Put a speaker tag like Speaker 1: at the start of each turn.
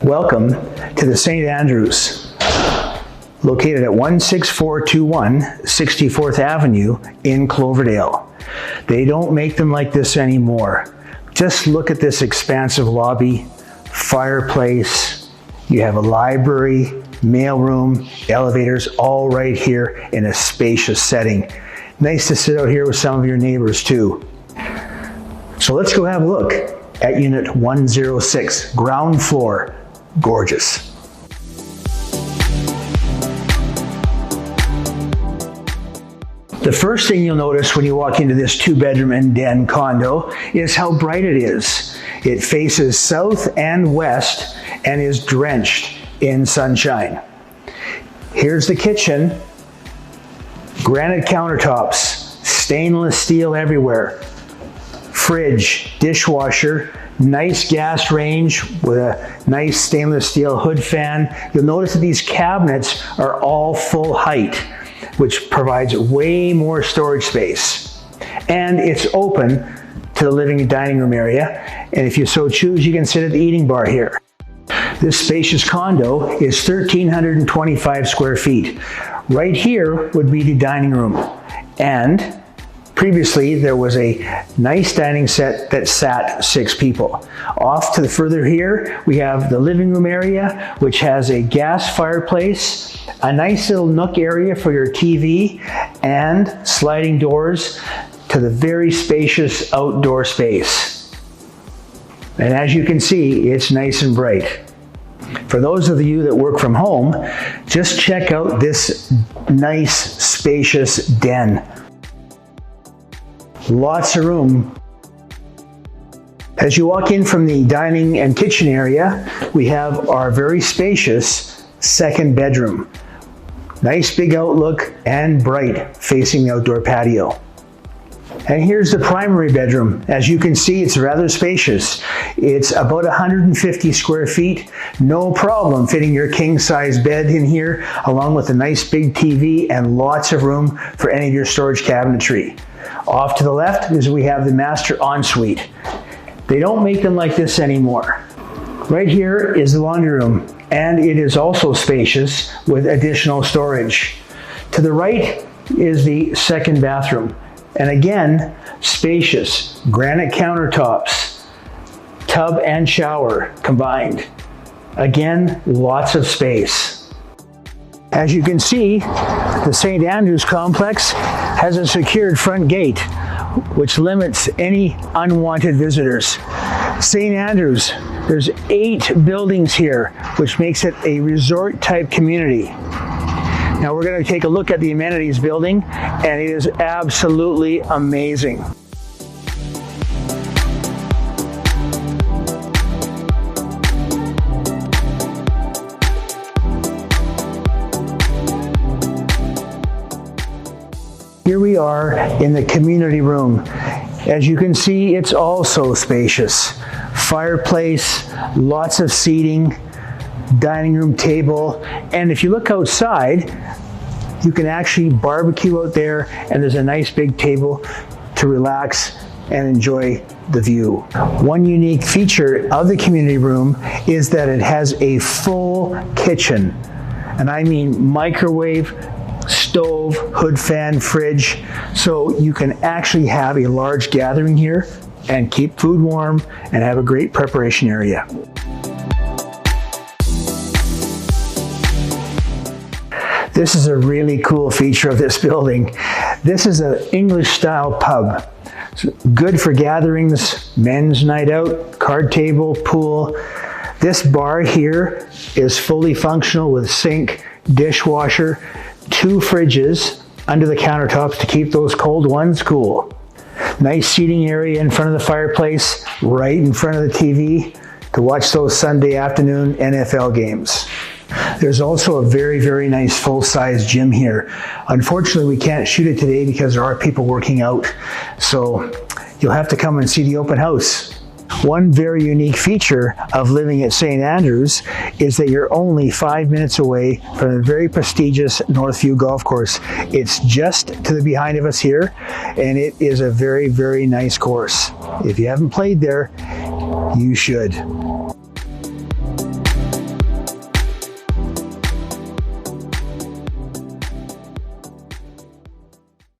Speaker 1: Welcome to the St. Andrews, located at 16421 64th Avenue in Cloverdale. They don't make them like this anymore. Just look at this expansive lobby, fireplace, you have a library, mailroom, elevators, all right here in a spacious setting. Nice to sit out here with some of your neighbors too. So let's go have a look at Unit 106, ground floor. Gorgeous. The first thing you'll notice when you walk into this 2-bedroom and den condo is how bright it is. It faces south and west and is drenched in sunshine. Here's the kitchen. Granite countertops, stainless steel everywhere. Fridge, dishwasher, nice gas range with a nice stainless steel hood fan. You'll notice that these cabinets are all full height, which provides way more storage space. And it's open to the living and dining room area. And if you so choose, you can sit at the eating bar here. This spacious condo is 1,325 square feet. Right here would be the dining room. And previously, there was a nice dining set that sat 6 people. Off to the further here, we have the living room area, which has a gas fireplace, a nice little nook area for your TV, and sliding doors to the very spacious outdoor space. And as you can see, it's nice and bright. For those of you that work from home, just check out this nice, spacious den. Lots of room. As you walk in from the dining and kitchen area, we have our very spacious second bedroom. Nice big outlook and bright facing the outdoor patio. And here's the primary bedroom. As you can see, it's rather spacious. It's about 150 square feet. No problem fitting your king-size bed in here, along with a nice big TV and lots of room for any of your storage cabinetry. Off to the left is we have the master ensuite. They don't make them like this anymore. Right here is the laundry room, and it is also spacious with additional storage. To the right is the second bathroom, and again, spacious, granite countertops, tub and shower combined. Again, lots of space. As you can see, the St. Andrews complex has a secured front gate, which limits any unwanted visitors. St. Andrews, there's 8 buildings here, which makes it a resort-type community. Now we're going to take a look at the amenities building, and it is absolutely amazing. Here we are in the community room. As you can see, it's also spacious. Fireplace, lots of seating, dining room table, and if you look outside, you can actually barbecue out there, and there's a nice big table to relax and enjoy the view. One unique feature of the community room is that it has a full kitchen, and I mean microwave, stove, hood fan, fridge, so you can actually have a large gathering here and keep food warm and have a great preparation area. This is a really cool feature of this building. This is an English-style pub. It's good for gatherings, men's night out, card table, pool. This bar here is fully functional with sink, dishwasher, 2 fridges under the countertops to keep those cold ones cool. Nice seating area in front of the fireplace, right in front of the TV to watch those Sunday afternoon NFL games. There's also a very, very nice full-size gym here. Unfortunately, we can't shoot it today because there are people working out. So you'll have to come and see the open house. One very unique feature of living at St. Andrews is that you're only 5 minutes away from the very prestigious Northview Golf Course. It's just to the behind of us here, and it is a very, very nice course. If you haven't played there, you should.